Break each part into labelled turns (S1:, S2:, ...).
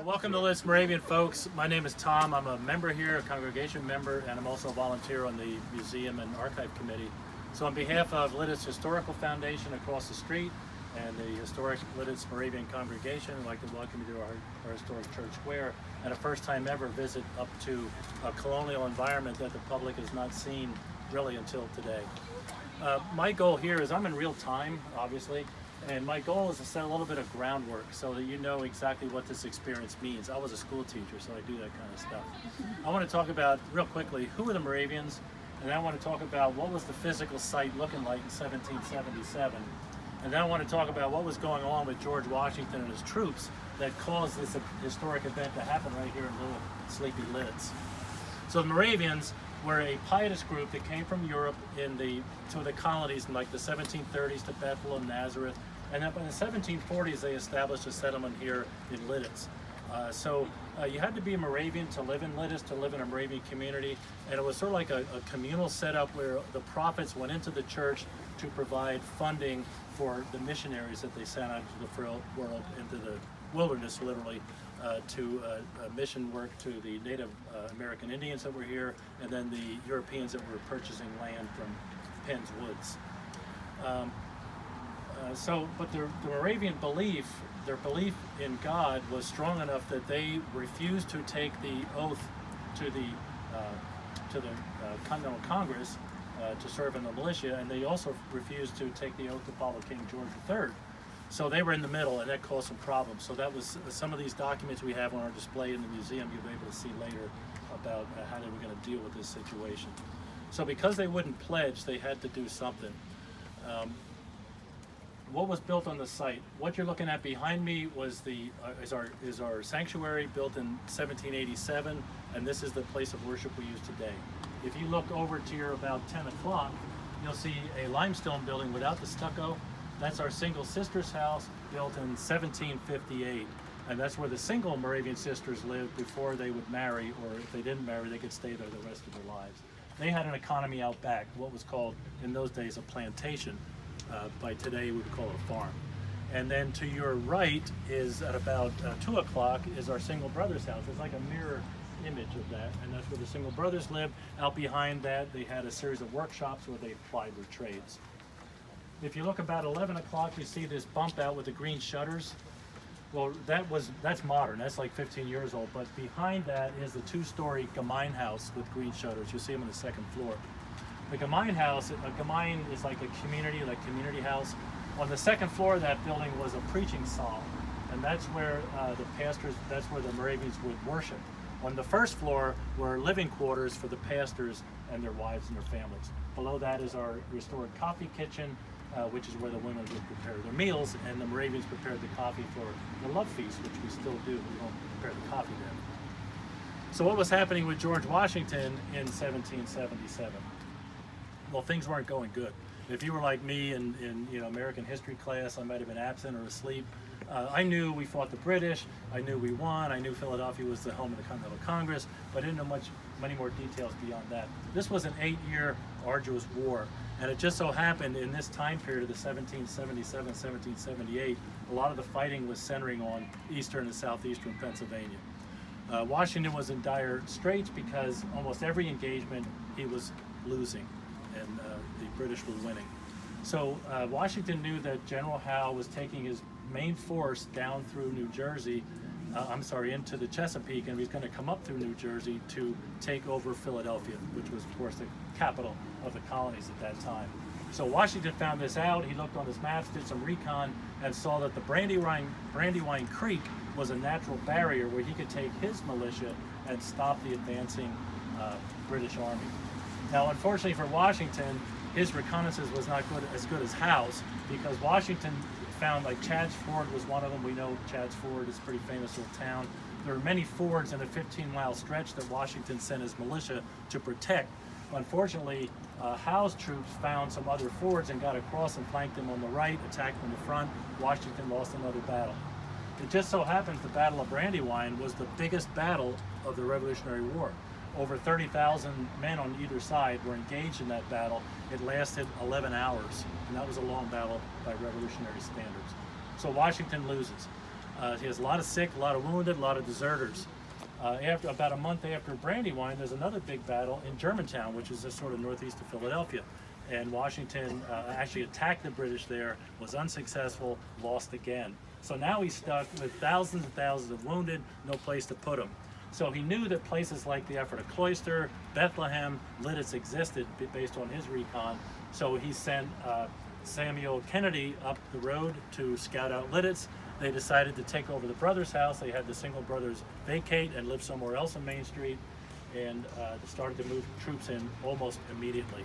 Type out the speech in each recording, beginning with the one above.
S1: Welcome to Lititz, Moravian folks. My name is Tom. I'm a member here, a congregation member, and I'm also a volunteer on the Museum and Archive Committee. So on behalf of Lititz Historical Foundation across the street and the historic Lititz Moravian congregation, I'd like to welcome you to our historic church square and a first time ever visit up to a colonial environment that the public has not seen really until today. My goal here is I'm in real time, obviously, and my goal is to set a little bit of groundwork so that you know exactly what this experience means. I was a school teacher, so I do that kind of stuff. I want to talk about, real quickly, who are the Moravians, and then I want to talk about what was the physical site looking like in 1777. And then I want to talk about what was going on with George Washington and his troops that caused this historic event to happen right here in little sleepy Lititz. So the Moravians were a pietist group that came from Europe to the colonies in like the 1730s to Bethlehem, Nazareth, and then in the 1740s they established a settlement here in Lititz. So you had to be a Moravian to live in Lititz, to live in a Moravian community, and it was sort of like a communal setup where the prophets went into the church to provide funding for the missionaries that they sent out into the world, into the wilderness literally, to mission work to the Native American Indians that were here, and then the Europeans that were purchasing land from Penn's Woods. But the Moravian belief, their belief in God was strong enough that they refused to take the oath to the Continental Congress to serve in the militia, and they also refused to take the oath to follow King George III. So they were in the middle, and that caused some problems. So that was some of these documents we have on our display in the museum you'll be able to see later about how they were going to deal with this situation. So because they wouldn't pledge, they had to do something. What was built on the site? What you're looking at behind me was is our sanctuary built in 1787, and this is the place of worship we use today. If you look over to your about 10 o'clock, you'll see a limestone building without the stucco. That's our single sisters house, built in 1758, and that's where the single Moravian sisters lived before they would marry, or if they didn't marry, they could stay there the rest of their lives. They had an economy out back, what was called in those days a plantation. By today we would call it a farm. And then to your right is at about 2 o'clock is our single brothers house. It's like a mirror image of that, and that's where the single brothers lived. Out behind that they had a series of workshops where they applied their trades. If you look about 11 o'clock, you see this bump out with the green shutters. Well, that's modern. That's like 15 years old. But behind that is the two-story Gemein house with green shutters. You'll see them on the second floor. The Gemein house, a Gemein is like a community house. On the second floor of that building was a preaching psalm, and that's where that's where the Moravians would worship. On the first floor were living quarters for the pastors and their wives and their families. Below that is our restored coffee kitchen, which is where the women would prepare their meals, and the Moravians prepared the coffee for the love feast, which we still do. We don't prepare the coffee then. So what was happening with George Washington in 1777? Well, things weren't going good. If you were like me in American history class, I might have been absent or asleep. I knew we fought the British. I knew we won. I knew Philadelphia was the home of the Continental Congress, but I didn't know many more details beyond that. This was an 8-year arduous war, and it just so happened in this time period of the 1777, 1778, a lot of the fighting was centering on eastern and southeastern Pennsylvania. Washington was in dire straits because almost every engagement he was losing, and the British were winning. So Washington knew that General Howe was taking his main force down through New Jersey, into the Chesapeake, and he was going to come up through New Jersey to take over Philadelphia, which was, of course, the capital of the colonies at that time. So Washington found this out. He looked on his maps, did some recon, and saw that the Brandywine Creek was a natural barrier where he could take his militia and stop the advancing British Army. Now, unfortunately for Washington, his reconnaissance was not as good as Howe's, because Washington found like Chad's Ford was one of them. We know Chad's Ford is a pretty famous little town. There were many fords in a 15-mile stretch that Washington sent his militia to protect. Unfortunately, Howe's troops found some other fords and got across and flanked them on the right, attacked from the front. Washington lost another battle. It just so happens the Battle of Brandywine was the biggest battle of the Revolutionary War. Over 30,000 men on either side were engaged in that battle. It lasted 11 hours, and that was a long battle by revolutionary standards. So Washington loses. He has a lot of sick, a lot of wounded, a lot of deserters. After about a month after Brandywine, there's another big battle in Germantown, which is just sort of northeast of Philadelphia. And Washington actually attacked the British there, was unsuccessful, lost again. So now he's stuck with thousands and thousands of wounded, no place to put them. So he knew that places like the Ephrata Cloister, Bethlehem, Lititz existed based on his recon. So he sent Samuel Kennedy up the road to scout out Lititz. They decided to take over the brothers' house. They had the single brothers vacate and live somewhere else on Main Street, and started to move troops in almost immediately.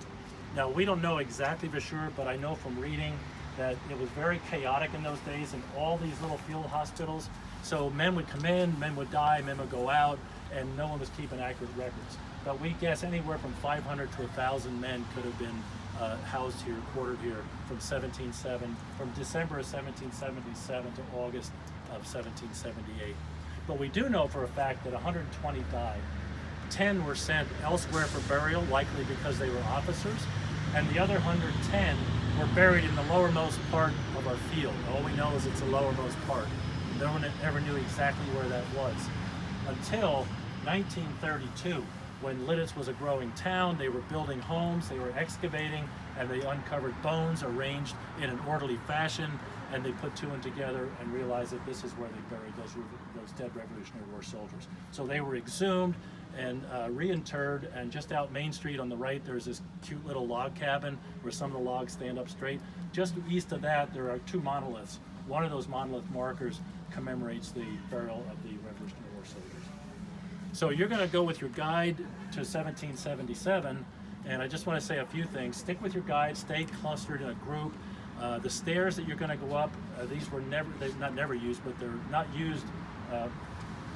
S1: Now, we don't know exactly for sure, but I know from reading that it was very chaotic in those days in all these little field hospitals. So men would come in, men would die, men would go out, and no one was keeping accurate records. But we guess anywhere from 500 to 1,000 men could have been housed here, quartered here from December of 1777 to August of 1778. But we do know for a fact that 120 died. 10 were sent elsewhere for burial, likely because they were officers, and the other 110 were buried in the lowermost part of our field. All we know is it's the lowermost part. No one ever knew exactly where that was until 1932. When Lititz was a growing town, they were building homes, they were excavating, and they uncovered bones arranged in an orderly fashion, and they put two and together and realized that this is where they buried those dead Revolutionary War soldiers. So they were exhumed and reinterred, and just out Main Street on the right, there's this cute little log cabin where some of the logs stand up straight. Just east of that, there are two monoliths. One of those monolith markers commemorates the burial of the Revolutionary War soldiers. So you're going to go with your guide to 1777, and I just want to say a few things. Stick with your guide, stay clustered in a group. The stairs that you're going to go up, these were never used, but they're not used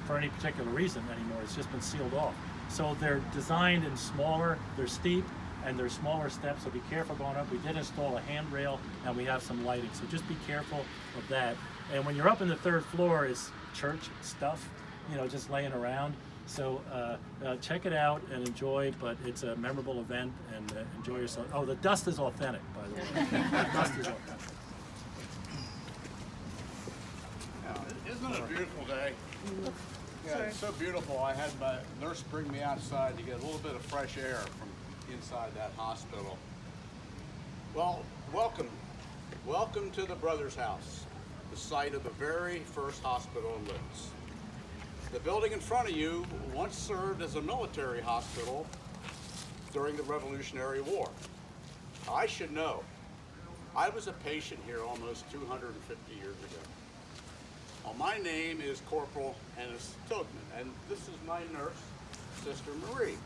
S1: for any particular reason anymore. It's just been sealed off. So they're designed in smaller, they're steep, and they're smaller steps, so be careful going up. We did install a handrail, and we have some lighting, so just be careful of that. And when you're up in the third floor, it's church stuff, just laying around. So check it out and enjoy, but it's a memorable event, and enjoy yourself. Oh, the dust is authentic, by the way. The dust is authentic.
S2: Isn't it a beautiful day? Yeah, it's so beautiful. I had my nurse bring me outside to get a little bit of fresh air from inside that hospital. Well, welcome. Welcome to the Brothers' House, the site of the very first hospital in Lititz. The building in front of you once served as a military hospital during the Revolutionary War. I should know. I was a patient here almost 250 years ago. Well, my name is Corporal Ennis Tilgman, and this is my nurse, Sister Marie.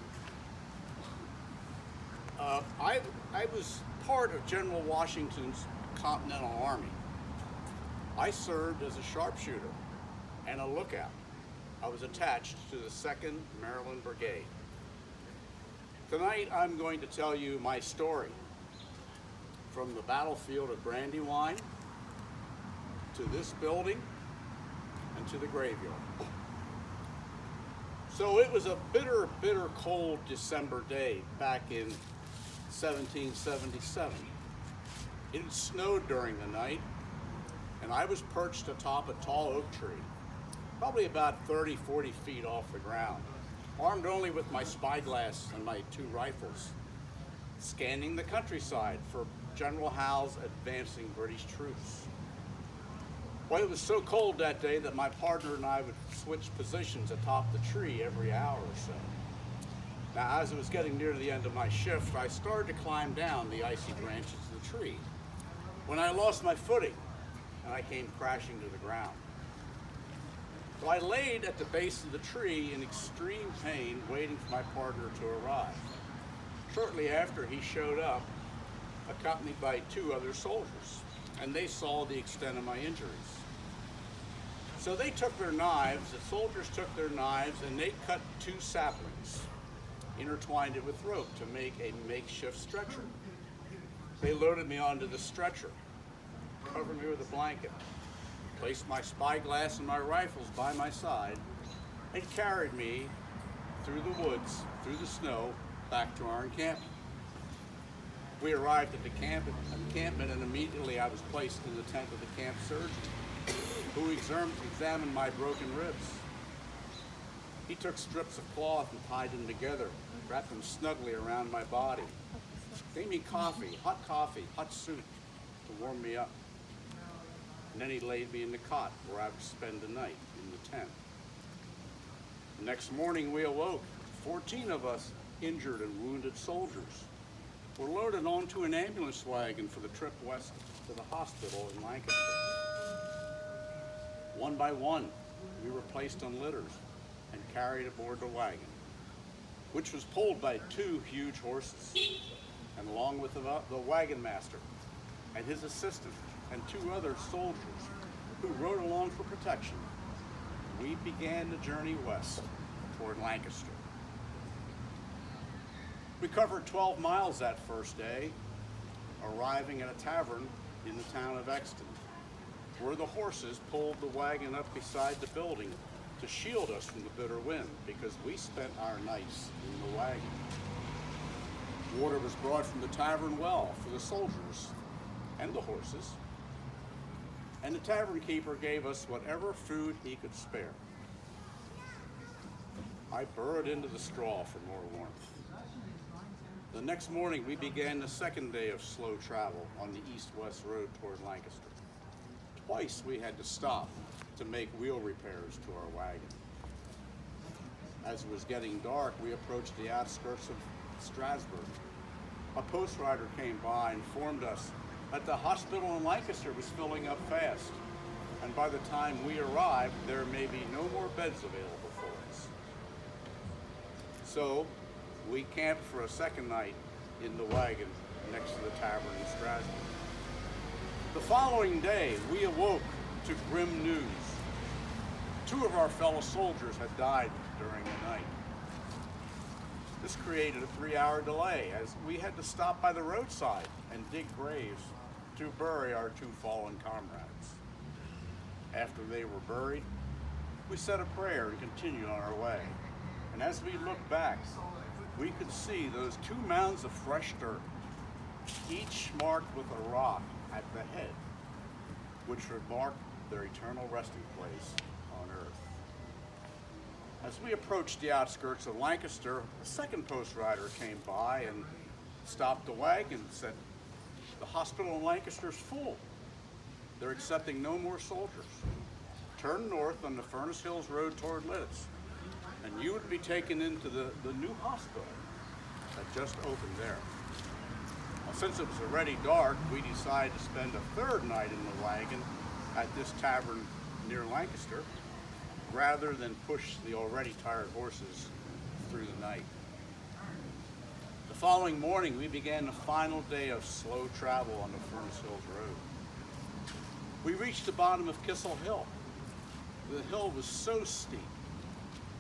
S2: I was part of General Washington's Continental Army. I served as a sharpshooter and a lookout. I was attached to the 2nd Maryland Brigade. Tonight I'm going to tell you my story from the battlefield of Brandywine to this building and to the graveyard. So it was a bitter, bitter cold December day back in 1777. It had snowed during the night, and I was perched atop a tall oak tree, probably about 30, 40 feet off the ground, armed only with my spyglass and my 2 rifles, scanning the countryside for General Howe's advancing British troops. Well, it was so cold that day that my partner and I would switch positions atop the tree every hour or so. Now, as it was getting near the end of my shift, I started to climb down the icy branches of the tree when I lost my footing and I came crashing to the ground. So I laid at the base of the tree in extreme pain, waiting for my partner to arrive. Shortly after, he showed up, accompanied by 2 other soldiers, and they saw the extent of my injuries. So they took their knives, the soldiers took their knives, and they cut 2 saplings, intertwined it with rope to make a makeshift stretcher. They loaded me onto the stretcher, covered me with a blanket, placed my spyglass and my rifles by my side, and carried me through the woods, through the snow, back to our encampment. We arrived at the encampment, and immediately I was placed in the tent of the camp surgeon. who examined my broken ribs. He took strips of cloth and tied them together, wrapped them snugly around my body. Gave me hot soup to warm me up. And then he laid me in the cot where I would spend the night in the tent. The next morning we awoke. 14 of us, injured and wounded soldiers, were loaded onto an ambulance wagon for the trip west to the hospital in Lancaster. One by one, we were placed on litters and carried aboard the wagon, which was pulled by 2 huge horses, and along with the wagon master and his assistant and 2 other soldiers who rode along for protection, we began the journey west toward Lancaster. We covered 12 miles that first day, arriving at a tavern in the town of Exton, where the horses pulled the wagon up beside the building to shield us from the bitter wind, because we spent our nights in the wagon. Water was brought from the tavern well for the soldiers and the horses, and the tavern keeper gave us whatever food he could spare. I burrowed into the straw for more warmth. The next morning, we began the second day of slow travel on the east-west road toward Lancaster. Twice we had to stop to make wheel repairs to our wagon. As it was getting dark, we approached the outskirts of Strasbourg. A post rider came by and informed us that the hospital in Lancaster was filling up fast, and by the time we arrived, there may be no more beds available for us. So, we camped for a second night in the wagon next to the tavern in Strasbourg. The following day, we awoke to grim news. 2 of our fellow soldiers had died during the night. This created a 3-hour delay, as we had to stop by the roadside and dig graves to bury our 2 fallen comrades. After they were buried, we said a prayer and continued on our way. And as we looked back, we could see those 2 mounds of fresh dirt, each marked with a rock at the head, which would mark their eternal resting place on earth. As we approached the outskirts of Lancaster, a second post rider came by and stopped the wagon and said, "The hospital in Lancaster is full. They're accepting no more soldiers. Turn north on the Furnace Hills Road toward Lititz, and you would be taken into the new hospital that just opened there." Well, since it was already dark, we decided to spend a 3rd night in the wagon at this tavern near Lancaster, rather than push the already tired horses through the night. The following morning, we began the final day of slow travel on the Furnace Hills Road. We reached the bottom of Kissel Hill. The hill was so steep,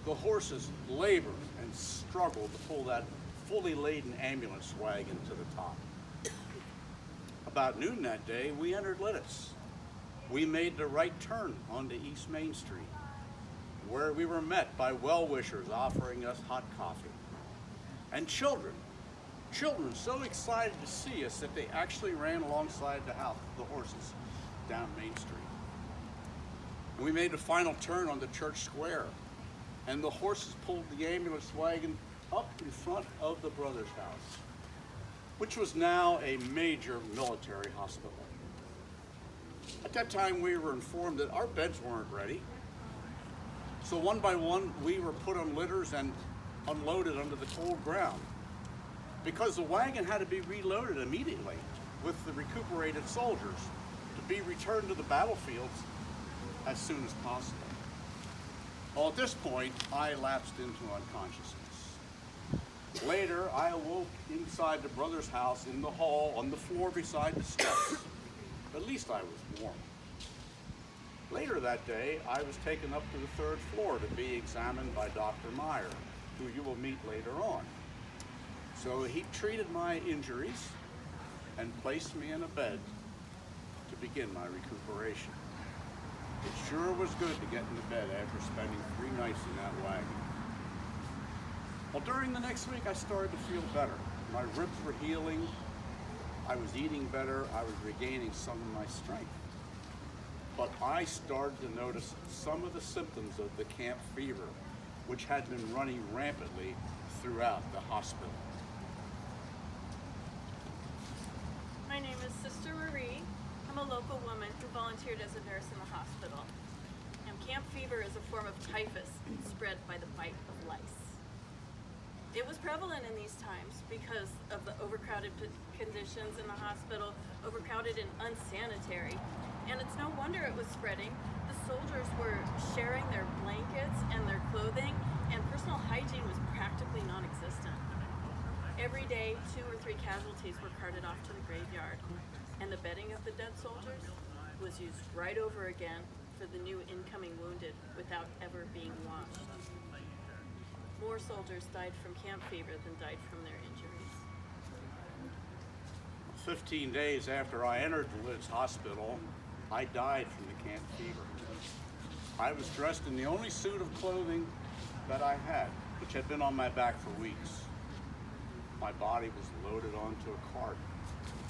S2: the horses labored and struggled to pull that fully laden ambulance wagon to the top. About noon that day, we entered Lititz. We made the right turn onto East Main Street, where we were met by well-wishers offering us hot coffee. And children so excited to see us that they actually ran alongside the horses down Main Street. We made the final turn on the church square, and the horses pulled the ambulance wagon up in front of the Brothers' House, which was now a major military hospital. At that time, we were informed that our beds weren't ready. So one by one, we were put on litters and unloaded onto the cold ground, because the wagon had to be reloaded immediately with the recuperated soldiers to be returned to the battlefields as soon as possible. Well, at this point, I lapsed into unconsciousness. Later, I awoke inside the Brothers' House in the hall on the floor beside the steps. At least I was warm. Later that day, I was taken up to the 3rd floor to be examined by Dr. Meyer, who you will meet later on. So he treated my injuries and placed me in a bed to begin my recuperation. It sure was good to get into bed after spending 3 nights in that wagon. Well, during the next week, I started to feel better. My ribs were healing. I was eating better. I was regaining some of my strength. but I started to notice some of the symptoms of the camp fever, which had been running rampantly throughout the hospital.
S3: My name is Sister Marie. I'm a local woman who volunteered as a nurse in the hospital. And camp fever is a form of typhus spread by the bite of lice. It was prevalent in these times because of the overcrowded conditions in the hospital, overcrowded and unsanitary. And it's no wonder it was spreading. The soldiers were sharing their blankets and their clothing, and personal hygiene was practically non-existent. Every day, 2 or 3 casualties were carted off to the graveyard, and the bedding of the dead soldiers was used right over again for the new incoming wounded without ever being washed. More soldiers died from camp fever than died from their injuries.
S2: 15 days after I entered the Lititz hospital, I died from the camp fever. I was dressed in the only suit of clothing that I had, which had been on my back for weeks. My body was loaded onto a cart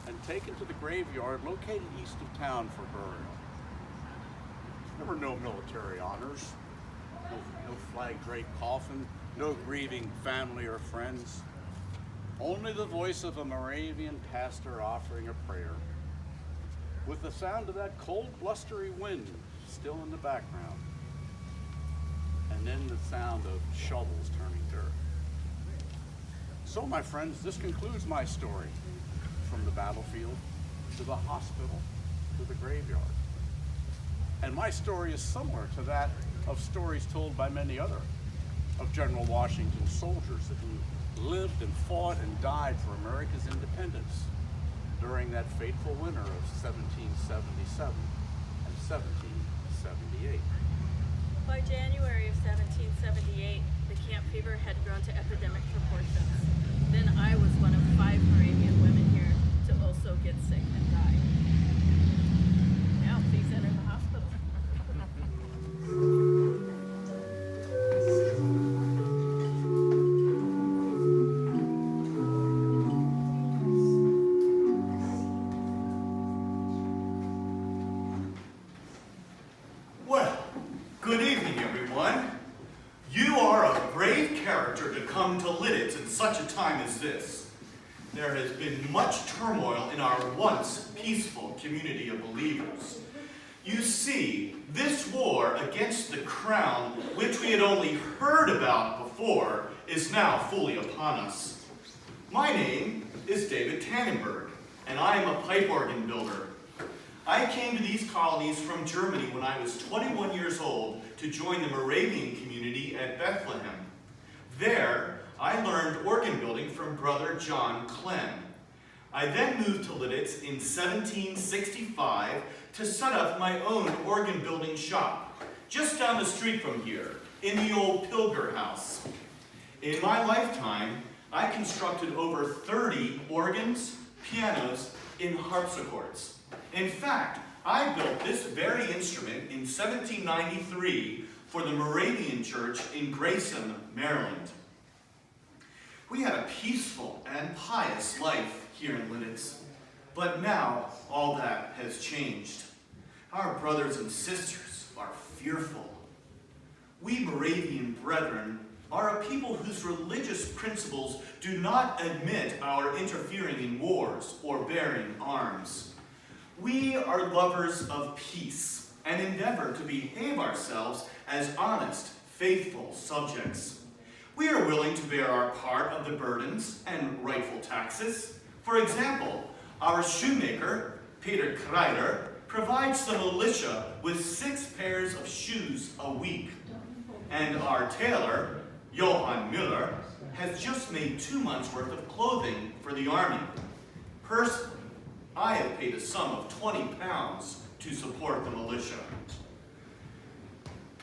S2: and taken to the graveyard located east of town for burial. There were no military honors, no flag-draped coffin, no grieving family or friends. Only the voice of a Moravian pastor offering a prayer, with the sound of that cold, blustery wind still in the background, and then the sound of shovels turning dirt. So, my friends, this concludes my story, from the battlefield to the hospital to the graveyard. And my story is similar to that of stories told by many other of General Washington's soldiers who lived and fought and died for America's independence during that fateful winter of 1777 and 1778.
S3: By January of 1778, the camp fever had grown to epidemic proportions. Then I was one of 5 Moravian women here to also get sick and die. Now, please enter the hospital.
S4: Well, good evening, everyone. You are a brave character to come to Lititz in such a time as this. There has been much turmoil in our once peaceful community of believers. You see, this war against the crown, which we had only heard about before, is now fully upon us. My name is David Tannenberg, and I am a pipe organ builder. I came to these colonies from Germany when I was 21 years old to join the Moravian community at Bethlehem. There, I learned organ building from Brother John Clem. I then moved to Lititz in 1765 to set up my own organ building shop, just down the street from here, in the old Pilger house. In my lifetime, I constructed over 30 organs, pianos, and harpsichords. In fact, I built this very instrument in 1793 for the Moravian Church in Grayson, Maryland. We had a peaceful and pious life here in Lititz, but now all that has changed. Our brothers and sisters are fearful. We Moravian brethren are a people whose religious principles do not admit our interfering in wars or bearing arms. We are lovers of peace and endeavor to behave ourselves as honest, faithful subjects. We are willing to bear our part of the burdens and rightful taxes. For example, our shoemaker, Peter Kreider, provides the militia with 6 pairs of shoes a week. And our tailor, Johann Müller, has just made 2 months' worth of clothing for the army. Personally, I have paid a sum of 20 pounds to support the militia.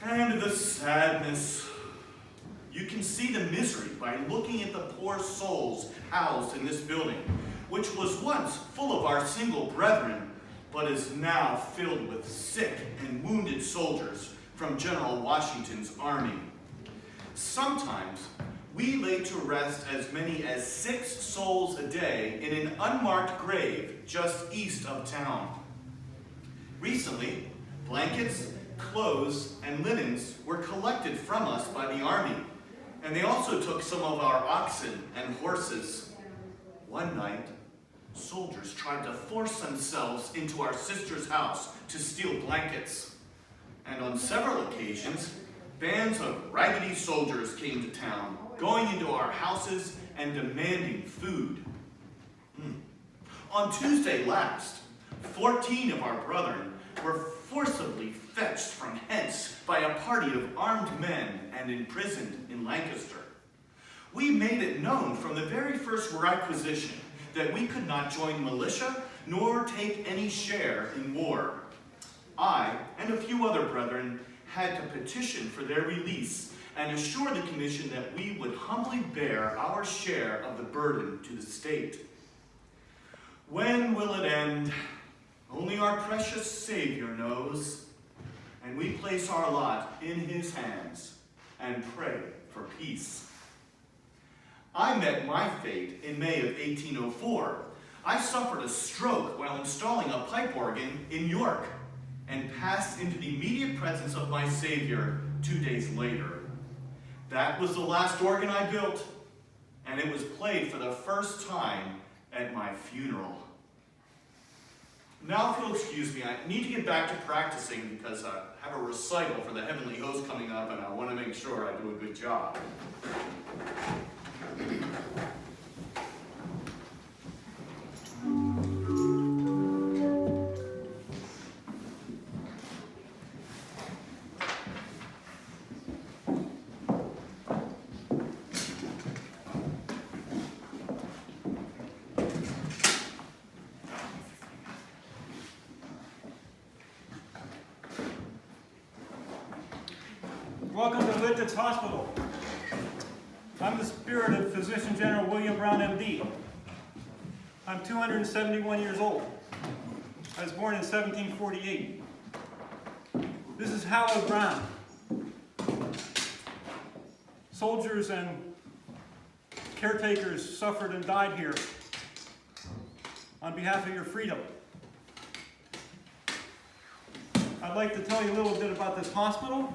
S4: And the sadness. You can see the misery by looking at the poor souls housed in this building, which was once full of our single brethren, but is now filled with sick and wounded soldiers from General Washington's army. Sometimes we lay to rest as many as 6 souls a day in an unmarked grave just east of town. Recently, Blankets, clothes, and linens were collected from us by the army, and they also took some of our oxen and horses. One night, soldiers tried to force themselves into our sister's house to steal blankets. And on several occasions, bands of raggedy soldiers came to town, going into our houses and demanding food. On Tuesday last, 14 of our brethren were forcibly fetched from hence by a party of armed men and imprisoned in Lancaster. We made it known from the very first requisition that we could not join militia nor take any share in war. I and a few other brethren had to petition for their release and assure the commission that we would humbly bear our share of the burden to the state. When will it end? Only our precious Savior knows, and we place our lot in his hands and pray for peace. I met my fate in May of 1804. I suffered a stroke while installing a pipe organ in York and passed into the immediate presence of my Savior 2 days later. That was the last organ I built, and it was played for the first time at my funeral. Now, if you'll excuse me, I need to get back to practicing because I have a recital for the Heavenly Host coming up, and I want to make sure I do a good job.
S5: Welcome to Lititz Hospital. I'm the spirited Physician General William Brown, MD. I'm 271 years old. I was born in 1748. This is Hallowed Brown. Soldiers and caretakers suffered and died here on behalf of your freedom. I'd like to tell you a little bit about this hospital,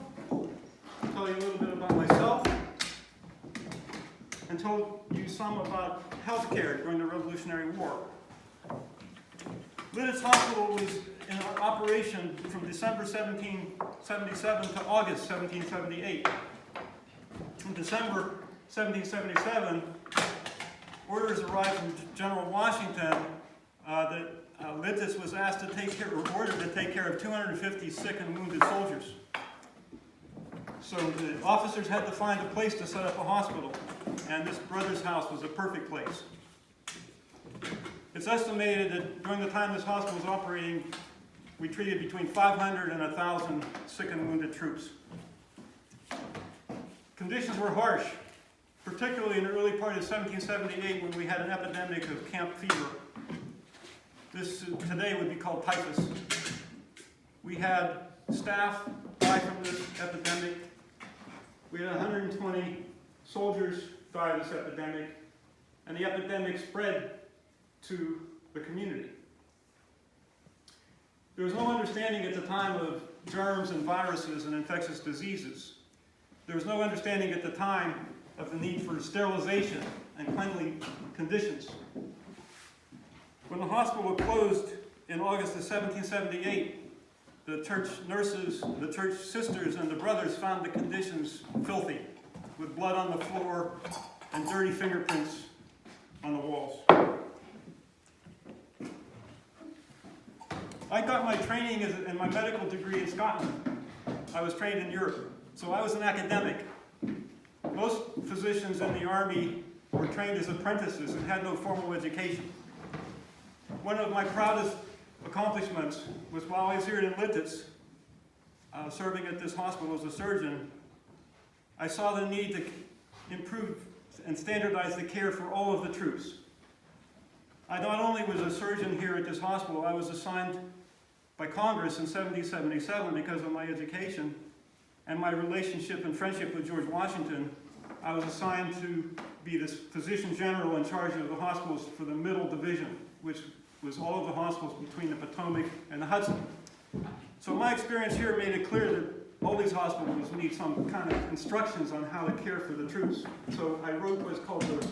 S5: tell you a little bit about myself, and tell you some about healthcare during the Revolutionary War. Lititz Hospital was in operation from December 1777 to August 1778. In December 1777, orders arrived from General Washington that Lititz was asked to take care, or ordered to take care of 250 sick and wounded soldiers. So the officers had to find a place to set up a hospital, and this brother's house was a perfect place. It's estimated that during the time this hospital was operating, we treated between 500 and 1,000 sick and wounded troops. Conditions were harsh, particularly in the early part of 1778 when we had an epidemic of camp fever. This today would be called typhus. We had staff die from this epidemic. We had 120 soldiers die of this epidemic, and the epidemic spread to the community. There was no understanding at the time of germs and viruses and infectious diseases. There was no understanding at the time of the need for sterilization and cleanly conditions. When the hospital closed in August of 1778, the church nurses, the church sisters, and the brothers found the conditions filthy, with blood on the floor and dirty fingerprints on the walls. I got my training and my medical degree in Scotland. I was trained in Europe, so I was an academic. Most physicians in the Army were trained as apprentices and had no formal education. One of my proudest accomplishments was while I was here in Lititz, serving at this hospital as a surgeon, I saw the need to improve and standardize the care for all of the troops. I not only was a surgeon here at this hospital, I was assigned by Congress in 1777 because of my education and my relationship and friendship with George Washington. I was assigned to be the physician general in charge of the hospitals for the Middle Division, which was all of the hospitals between the Potomac and the Hudson. So my experience here made it clear that all these hospitals need some kind of instructions on how to care for the troops. So I wrote what's called the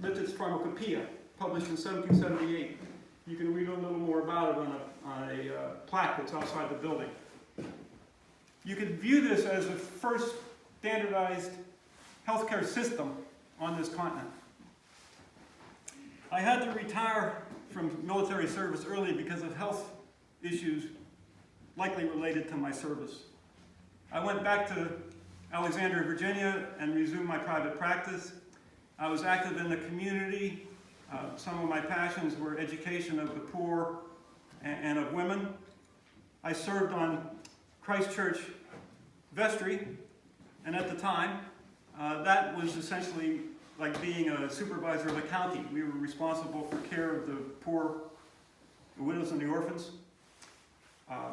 S5: Lititz Pharmacopoeia, published in 1778. You can read a little more about it on a plaque that's outside the building. You could view this as the first standardized healthcare system on this continent. I had to retire from military service early because of health issues likely related to my service. I went back to Alexandria, Virginia, and resumed my private practice. I was active in the community. Some of my passions were education of the poor and of women. I served on Christchurch vestry, and at the time, that was essentially like being a supervisor of the county. We were responsible for care of the poor, the widows and the orphans,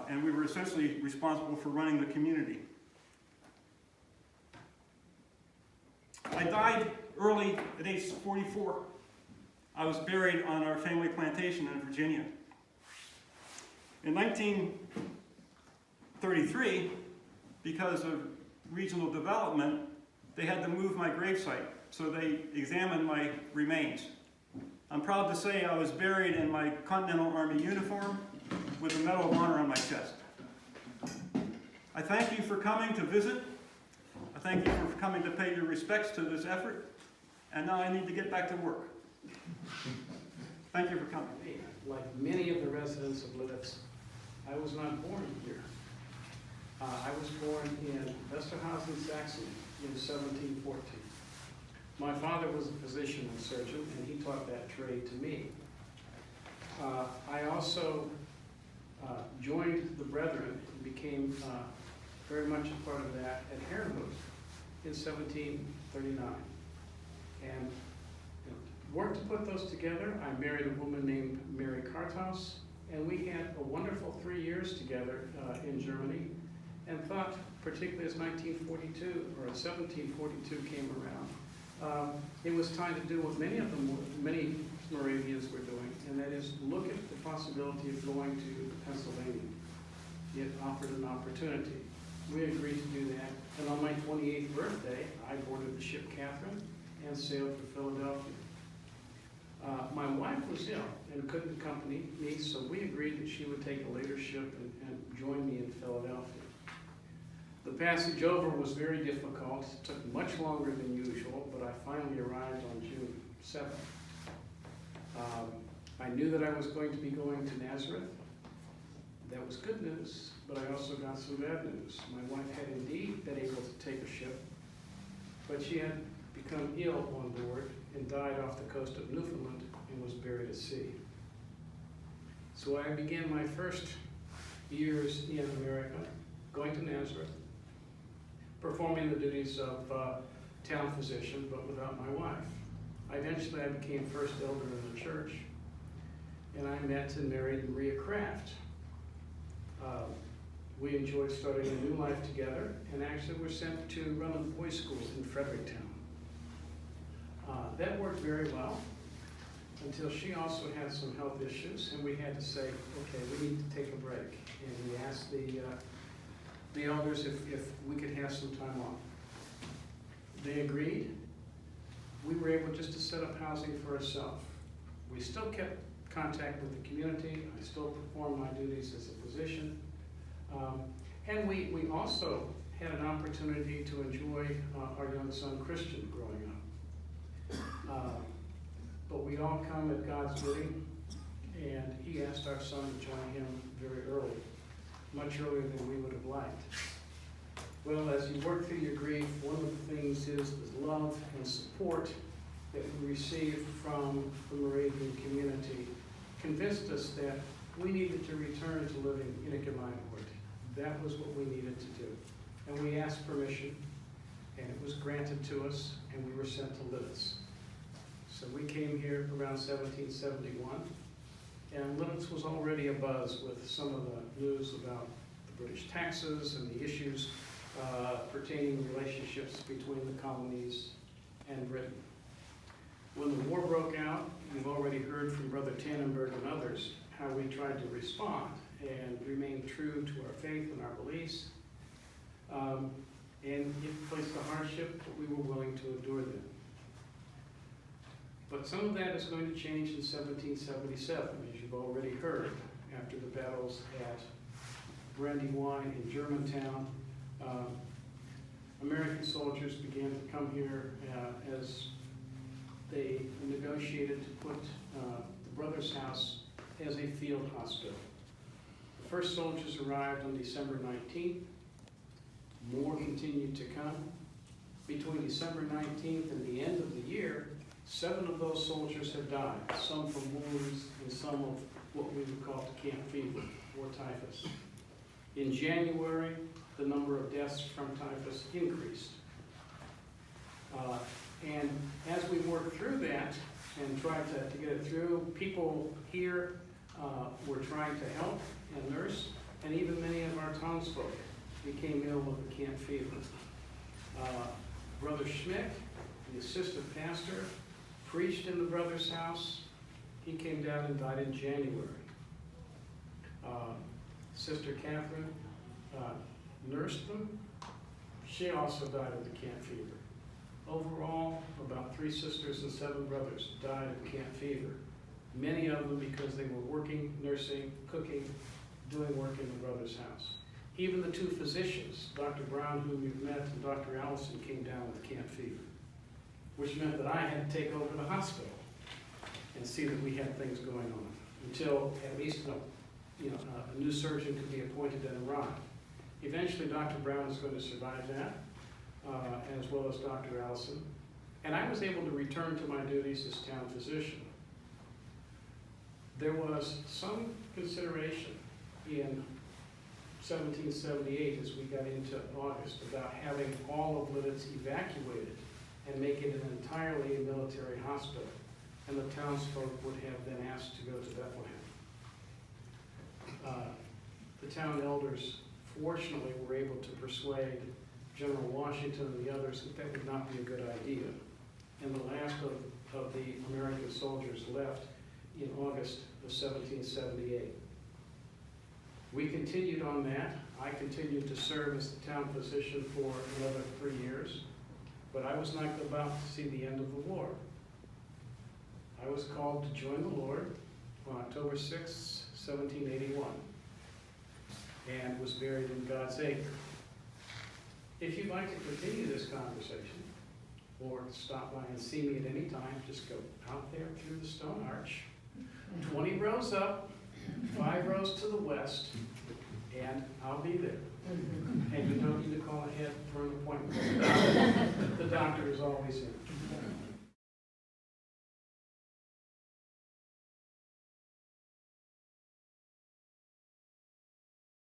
S5: and we were essentially responsible for running the community. I died early at age 44. I was buried on our family plantation in Virginia. In 1933, because of regional development, they had to move my gravesite, so they examined my remains. I'm proud to say I was buried in my Continental Army uniform with a Medal of Honor on my chest. I thank you for coming to visit. I thank you for coming to pay your respects to this effort. And now I need to get back to work. Thank you for coming.
S6: Like many of the residents of Lititz, I was not born here. I was born in Houseman Saxon in 1714. My father was a physician and surgeon, and he taught that trade to me. I also joined the Brethren and became very much a part of that at Herrenhoek in 1739. And worked to put those together. I married a woman named Mary Karthaus, and we had a wonderful 3 years together in Germany, and thought, particularly as 1942 or 1742 came around, it was time to do what many Moravians were doing, and that is look at the possibility of going to Pennsylvania. It offered an opportunity. We agreed to do that, and on my 28th birthday, I boarded the ship Catherine and sailed for Philadelphia. My wife was ill and couldn't accompany me, so we agreed that she would take a later ship and join me in Philadelphia. The passage over was very difficult. It took much longer than usual, but I finally arrived on June 7th. I knew that I was going to be going to Nazareth. That was good news, but I also got some bad news. My wife had indeed been able to take a ship, but she had become ill on board and died off the coast of Newfoundland and was buried at sea. So I began my first years in America, going to Nazareth, performing the duties of town physician, but without my wife. Eventually I became first elder in the church, and I met and married Maria Kraft. We enjoyed starting a new life together, and actually were sent to run a boys' school in Fredericktown. That worked very well until she also had some health issues, and we had to say, okay, we need to take a break. And we asked the elders if we could have some time off. They agreed. We were able just to set up housing for ourselves. We still kept contact with the community. I still performed my duties as a physician. And we also had an opportunity to enjoy our young son Christian growing up. But we all come at God's bidding, and he asked our son to join him very early, much earlier than we would have liked. Well, as you work through your grief, one of the things is the love and support that we received from the Moravian community convinced us that we needed to return to living in a Gemeindeort. That was what we needed to do. And we asked permission, and it was granted to us, and we were sent to Lititz. So we came here around 1771, and Lititz was already abuzz with some of the news about the British taxes and the issues pertaining to relationships between the colonies and Britain. When the war broke out, you've already heard from Brother Tannenberg and others how we tried to respond and remain true to our faith and our beliefs. And it placed a hardship, but we were willing to endure them. But some of that is going to change in 1777, as you've already heard, after the battles at Brandywine and Germantown. American soldiers began to come here as they negotiated to put the Brothers' House as a field hospital. The first soldiers arrived on December 19th. More continued to come. Between December 19th and the end of the year, 7 of those soldiers have died, some from wounds and some of what we would call the camp fever or typhus. In January, the number of deaths from typhus increased. And as we worked through that and tried to get it through, people here were trying to help and nurse, and even many of our townsfolk became ill with the camp fever. Brother Schmidt, the assistant pastor, preached in the Brothers' House. He came down and died in January. Sister Catherine nursed them. She also died of the camp fever. Overall, about 3 sisters and 7 brothers died of camp fever. Many of them because they were working, nursing, cooking, doing work in the Brothers' House. Even the 2 physicians, Dr. Brown, whom you've met, and Dr. Allison, came down with camp fever, which meant that I had to take over the hospital and see that we had things going on until at least a new surgeon could be appointed and arrive. Eventually, Dr. Brown is going to survive that, as well as Dr. Allison, and I was able to return to my duties as town physician. There was some consideration in 1778 as we got into August about having all of Lititz evacuated and make it an entirely military hospital, and the townsfolk would have been asked to go to Bethlehem. The town elders fortunately were able to persuade General Washington and the others that that would not be a good idea, and the last of the American soldiers left in August of 1778. We continued on that. I continued to serve as the town physician for another 3 years, but I was not about to see the end of the war. I was called to join the Lord on October 6, 1781, and was buried in God's acre. If you'd like to continue this conversation, or stop by and see me at any time, just go out there through the stone arch, 20 rows up, 5 rows to the west, and I'll be there. And you don't need to call ahead for an appointment. The doctor is always in.